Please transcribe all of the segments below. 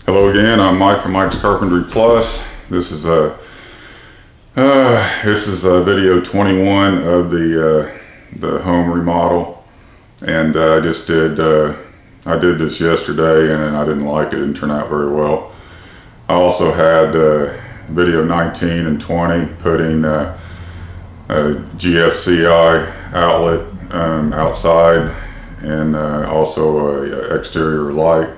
Hello again, I'm Mike from MikesCarpentryPlus. This is video 21 of the home remodel, and I did this yesterday and I didn't like it. It didn't turn out very well. I also had video 19 and 20 putting a GFCI outlet outside, and also a exterior light.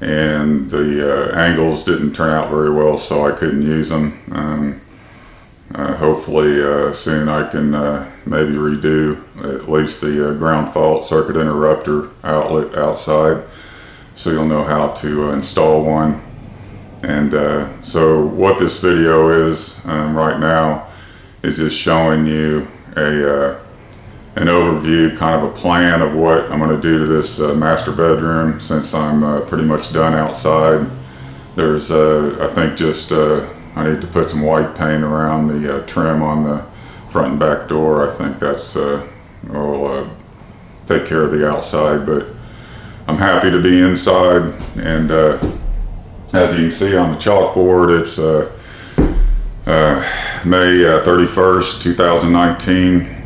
And the angles didn't turn out very well, so I couldn't use them. Hopefully soon I can maybe redo at least the ground fault circuit interrupter outlet outside, so you'll know how to install one. And so what this video is right now is just showing you an overview, kind of a plan of what I'm going to do to this master bedroom, since I'm pretty much done outside. There's I think just I need to put some white paint around the trim on the front and back door. I think that's will take care of the outside, but I'm happy to be inside. And as you can see on the chalkboard, it's May 31st, 2019.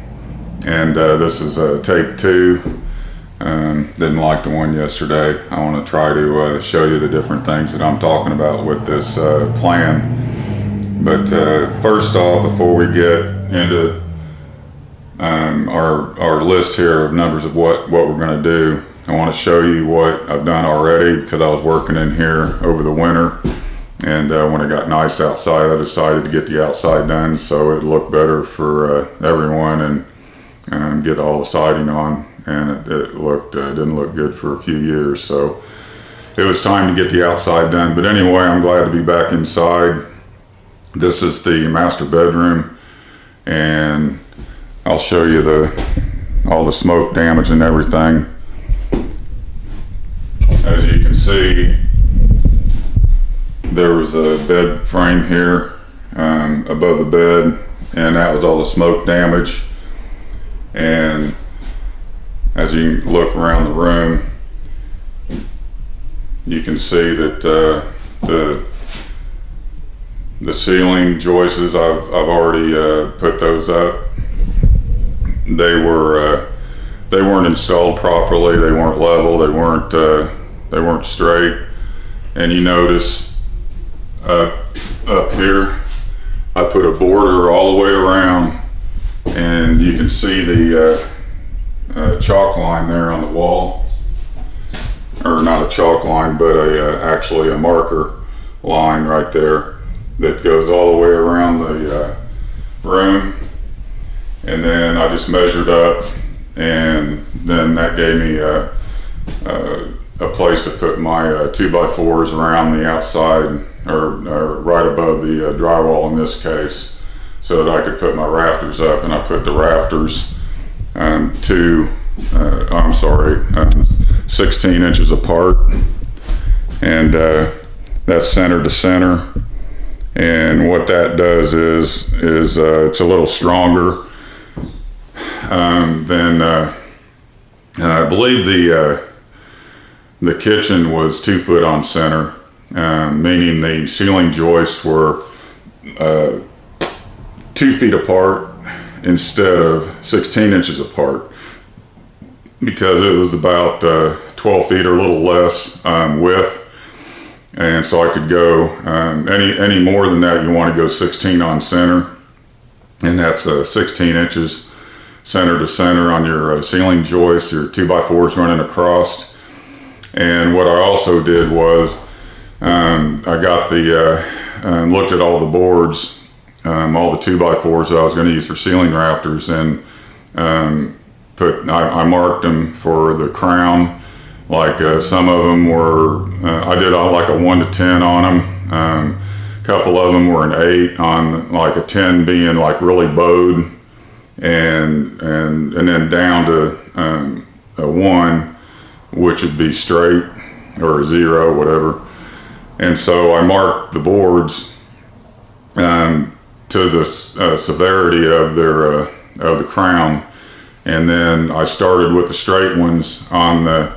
And this is take 2. Didn't like the one yesterday. I want to try to show you the different things that I'm talking about with this plan. But first off, before we get into our list here of numbers of what we're going to do, I want to show you what I've done already, because I was working in here over the winter, and when it got nice outside, I decided to get the outside done so it looked better for everyone, and get all the siding on. And it didn't look good for a few years, so it was time to get the outside done. But anyway, I'm glad to be back inside. This is the master bedroom, and I'll show you all the smoke damage and everything. As you can see, there was a bed frame here above the bed, and that was all the smoke damage. And as you look around the room, you can see that the ceiling joists, I've already put those up. They weren't installed properly. They weren't level. They weren't straight. And you notice up here, I put a border all the way around. And you can see the chalk line there on the wall, or not a chalk line, but actually a marker line right there that goes all the way around the room. And then I just measured up, and then that gave me a place to put my 2x4s around the outside, or right above the drywall in this case, so that I could put my rafters up. And I put the rafters 16 inches apart, and that's center to center. And what that does is it's a little stronger than I believe the kitchen was 2 foot on center, meaning the ceiling joists were 2 feet apart instead of 16 inches apart, because it was about 12 feet or a little less width. And so I could go any more than that, you want to go 16 on center, and that's 16 inches center to center on your ceiling joists, your 2x4s running across. And what I also did was I got looked at all the boards, all the 2x4s that I was going to use for ceiling rafters, and I marked them for the crown. Like some of them were, I did like a 1 to 10 on them. A couple of them were an 8, on like a 10 being like really bowed, and then down to a 1, which would be straight, or a 0, whatever. And so I marked the boards to the severity of the crown, and then I started with the straight ones on the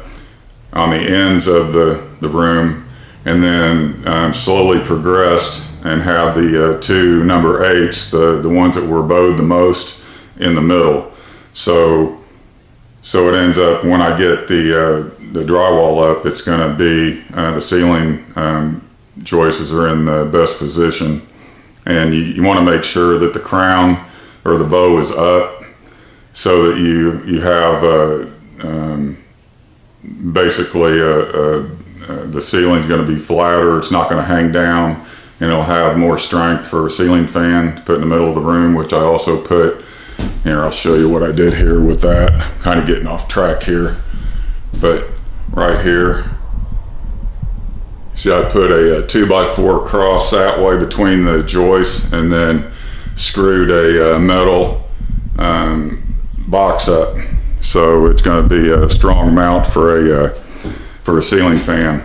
ends of the room, and then slowly progressed and had the two number 8s, the ones that were bowed the most, in the middle. So it ends up, when I get the drywall up, it's going to be the ceiling joists are in the best position, and you want to make sure that the crown or the bow is up, so that you have basically the ceiling's going to be flatter. It's not going to hang down, and it'll have more strength for a ceiling fan to put in the middle of the room, which I also put here. I'll show you what I did here with that. Kind of getting off track here, but right here, see, I put a 2x4 cross that way between the joists, and then screwed a metal box up, so it's going to be a strong mount for a ceiling fan.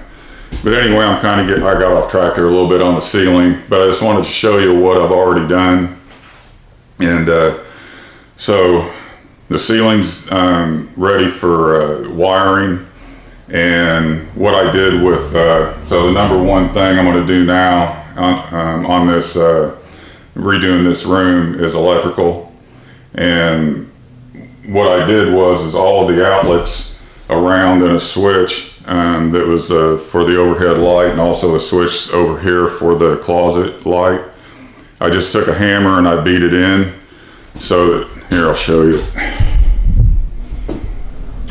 But anyway, I got off track here a little bit on the ceiling, but I just wanted to show you what I've already done. And so the ceiling's ready for wiring. And what I did with, so the number one thing I'm going to do now on this, redoing this room, is electrical. And what I did was all of the outlets around, and a switch that was for the overhead light, and also a switch over here for the closet light. I just took a hammer and I beat it in, so that, here, I'll show you.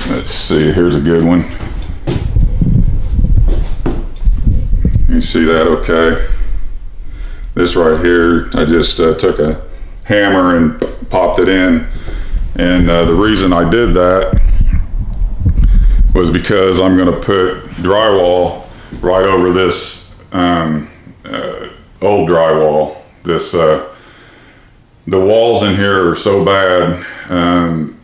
Let's see, here's a good one. You see that okay? This right here, I just took a hammer and popped it in. And the reason I did that was because I'm going to put drywall right over this old drywall. The walls in here are so bad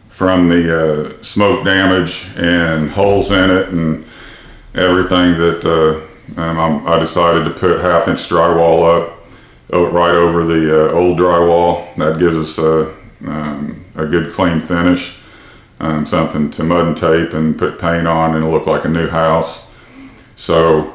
from the smoke damage and holes in it and everything that I decided to put 1/2-inch drywall up right over the old drywall. That gives us a good clean finish, something to mud and tape and put paint on, and it'll look like a new house. So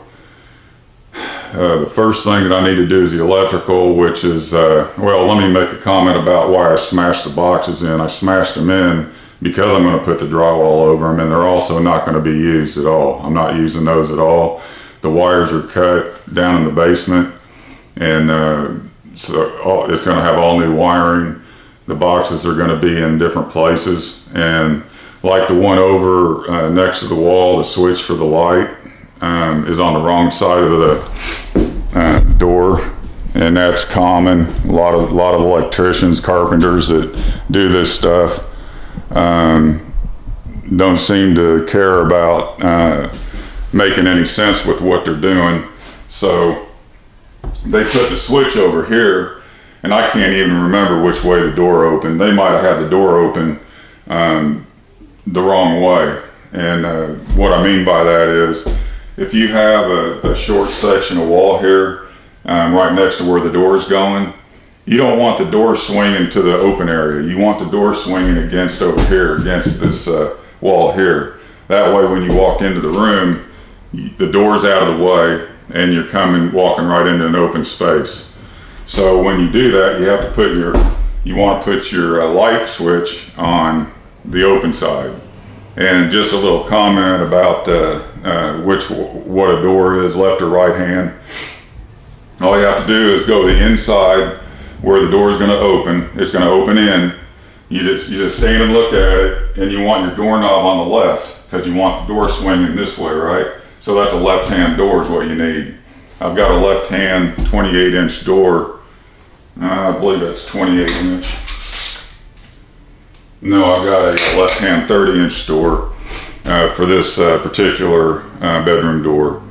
the first thing that I need to do is the electrical, which is, well, let me make a comment about why I smashed the boxes in. I smashed them in because I'm going to put the drywall over them, and they're also not going to be used at all. I'm not using those at all. The wires are cut down in the basement, and so it's going to have all new wiring. The boxes are going to be in different places, and like the one over next to the wall, the switch for the light is on the wrong side of the door, and that's common. A lot of electricians, carpenters that do this stuff don't seem to care about making any sense with what they're doing. So they put the switch over here, and I can't even remember which way the door opened. They might have had the door open the wrong way. And what I mean by that is, if you have a short section of wall here right next to where the door is going, you don't want the door swinging to the open area. You want the door swinging against over here, against this wall here. That way when you walk into the room, the door's out of the way and you're walking right into an open space. So when you do that, you have to you want to put your light switch on the open side. And just a little comment about what a door is, left or right hand. All you have to do is go to the inside where the door is going to open. It's going to open in. You just stand and look at it, and you want your doorknob on the left because you want the door swinging this way, right? So that's a left-hand door is what you need. I've got a left-hand 28-inch door. I believe that's 28-inch. No, I've got a left-hand 30-inch door for this particular bedroom door.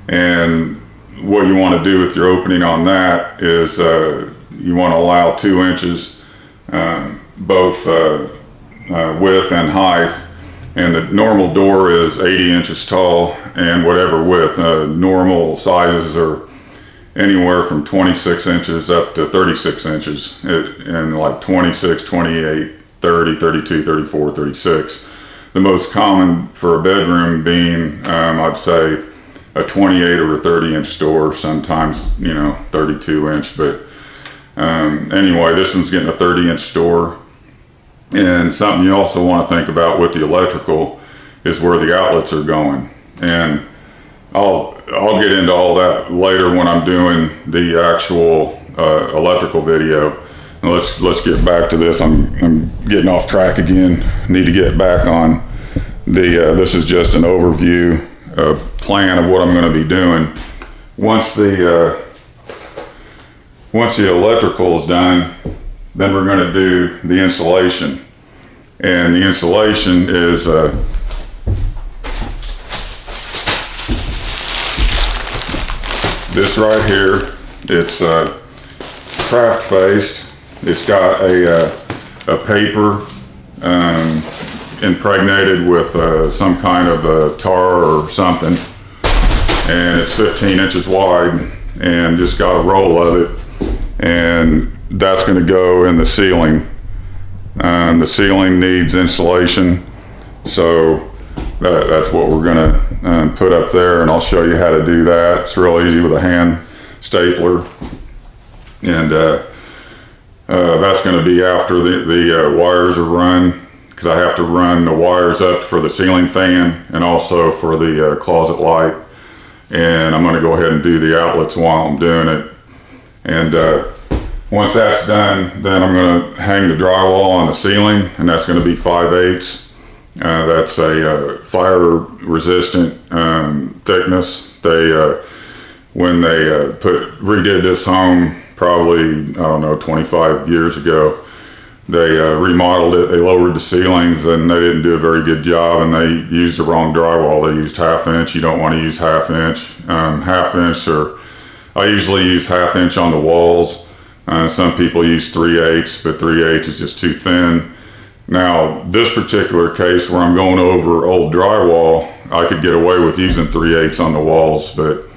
And what you want to do with your opening on that is you want to allow 2 inches both width and height. And the normal door is 80 inches tall and whatever width. Normal sizes are anywhere from 26 inches up to 36 inches, and like 26, 28, 30, 32, 34, 36. The most common for a bedroom being, I'd say, a 28 or a 30-inch door, sometimes, you know, 32-inch. But anyway, this one's getting a 30-inch door. And something you also want to think about with the electrical is where the outlets are going. And I'll get into all that later when I'm doing the actual electrical video. Now let's get back to this. I'm getting off track again. Need to get back on the. This is just an overview plan of what I'm going to be doing. Once the electrical is done, then we're going to do the insulation. And the insulation is this right here. It's craft faced. It's got a paper impregnated with some kind of tar or something, and it's 15 inches wide, and just got a roll of it, and that's going to go in the ceiling. The ceiling needs insulation, so that's what we're going to put up there, and I'll show you how to do that. It's real easy with a hand stapler, and that's going to be after the wires are run, because I have to run the wires up for the ceiling fan and also for the closet light. And I'm going to go ahead and do the outlets while I'm doing it. And once that's done, then I'm going to hang the drywall on the ceiling, and that's going to be 5/8. That's a fire resistant thickness. When they redid this home, probably, I don't know, 25 years ago, they remodeled it. They lowered the ceilings, and they didn't do a very good job, and they used the wrong drywall. They used 1/2 inch. You don't want to use 1/2 inch. 1/2 inch, or I usually use 1/2 inch on the walls. Some people use 3/8, but 3/8 is just too thin. Now, this particular case where I'm going over old drywall, I could get away with using 3/8 on the walls, but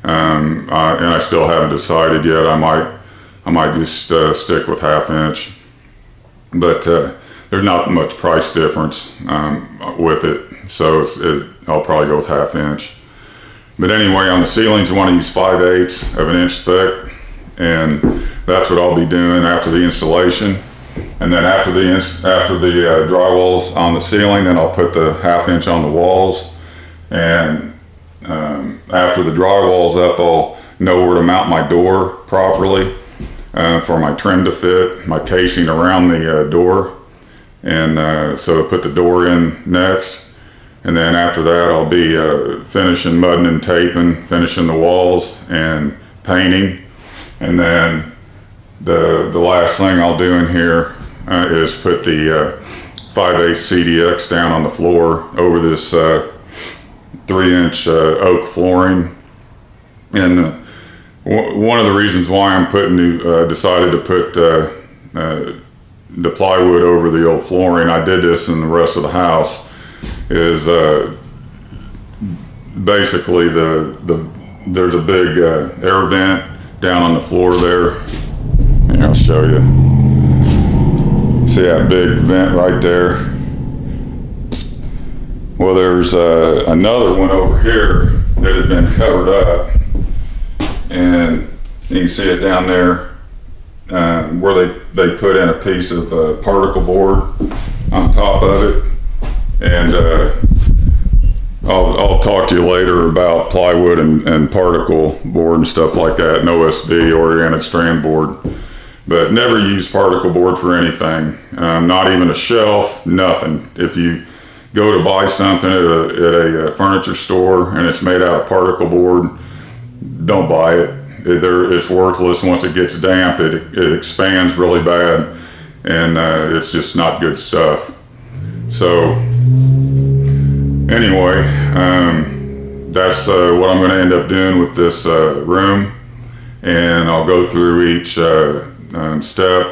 and I still haven't decided yet. I might just stick with 1/2 inch, but there's not much price difference with it, so I'll probably go with 1/2 inch. But anyway, on the ceilings, you want to use 5/8 of an inch thick, and that's what I'll be doing after the installation. And then after the drywall's on the ceiling, then I'll put the 1/2 inch on the walls. And after the drywall's up, I'll know where to mount my door properly for my trim to fit, my casing around the door. And so put the door in next. And then after that, I'll be finishing mudding and taping, finishing the walls and painting. And then the last thing I'll do in here is put the 5/8 CDX down on the floor over this 3-inch oak flooring. And one of the reasons why I'm decided to put the plywood over the old flooring, I did this in the rest of the house, is basically there's a big air vent down on the floor there. Here, I'll show you. See that big vent right there? Well, there's another one over here that had been covered up, and you can see it down there where they put in a piece of particle board on top of it. And I'll talk to you later about plywood and particle board and stuff like that, and OSB, oriented strand board. But never use particle board for anything, not even a shelf, nothing. If you go to buy something at a furniture store and it's made out of particle board, don't buy it. It's worthless. Once it gets damp, it expands really bad, and it's just not good stuff. So anyway, that's what I'm going to end up doing with this room, and I'll go through each step.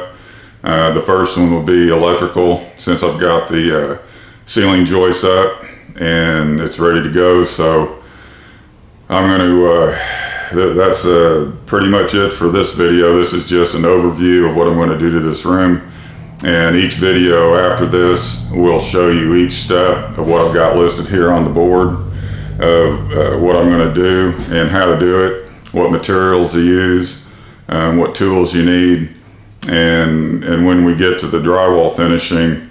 The first one will be electrical, since I've got the ceiling joists up and it's ready to go. So I'm going to that's pretty much it for this video. This is just an overview of what I'm going to do to this room, and each video after this will show you each step of what I've got listed here on the board. of what I'm going to do and how to do it, what materials to use, what tools you need, and when we get to the drywall finishing,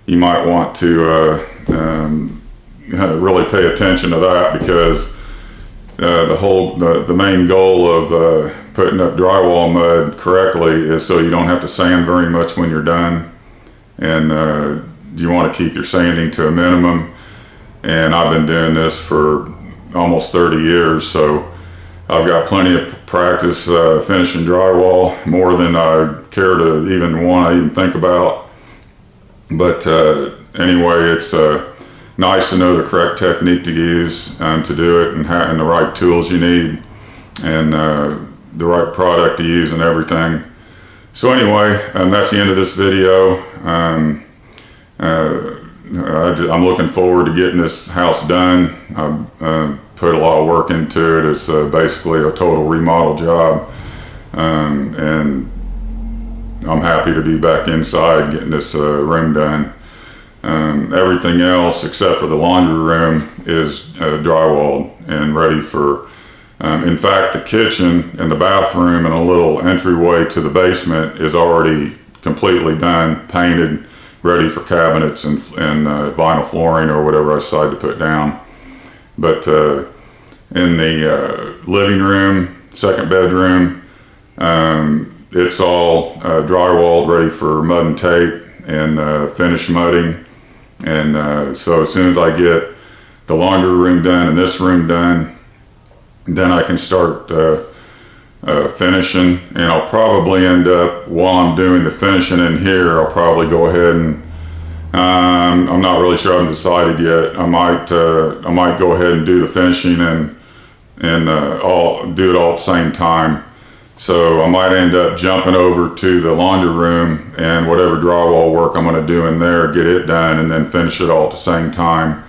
you might want to really pay attention to that, because the main goal of putting up drywall mud correctly is so you don't have to sand very much when you're done, and you want to keep your sanding to a minimum. And I've been doing this for almost 30 years, so I've got plenty of practice finishing drywall, more than I care to even think about. But anyway, it's nice to know the correct technique to use to do it, and the right tools you need, and the right product to use and everything. So anyway, that's the end of this video. I'm looking forward to getting this house done. I've put a lot of work into it. It's basically a total remodel job, and I'm happy to be back inside getting this room done. Everything else except for the laundry room is drywalled and ready for, in fact, the kitchen and the bathroom and a little entryway to the basement is already completely done, painted, ready for cabinets and vinyl flooring or whatever I decide to put down. But in the living room, second bedroom, it's all drywalled, ready for mud and tape and finish mudding. And so as soon as I get the laundry room done and this room done, then I can start finishing. And I'll probably end up, while I'm doing the finishing in here, I'll probably go ahead and I'm not really sure, I haven't decided yet. I might go ahead and do the finishing and do it all at the same time. So I might end up jumping over to the laundry room and whatever drywall work I'm going to do in there, get it done, and then finish it all at the same time.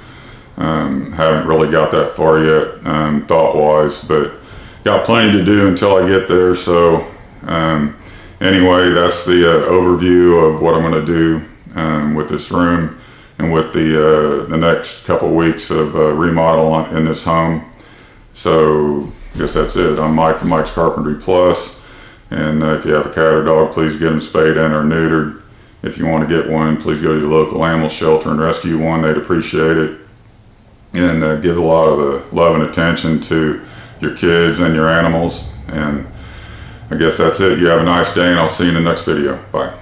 Haven't really got that far yet, thought-wise, but got plenty to do until I get there. So anyway, that's the overview of what I'm going to do with this room and with the next couple weeks of remodel in this home. So I guess that's it. I'm Mike from Mike's Carpentry Plus, and if you have a cat or dog, please get them spayed in or neutered. If you want to get one, please go to your local animal shelter and rescue one. They'd appreciate it. And give a lot of love and attention to your kids and your animals. And I guess that's it. You have a nice day, and I'll see you in the next video. Bye.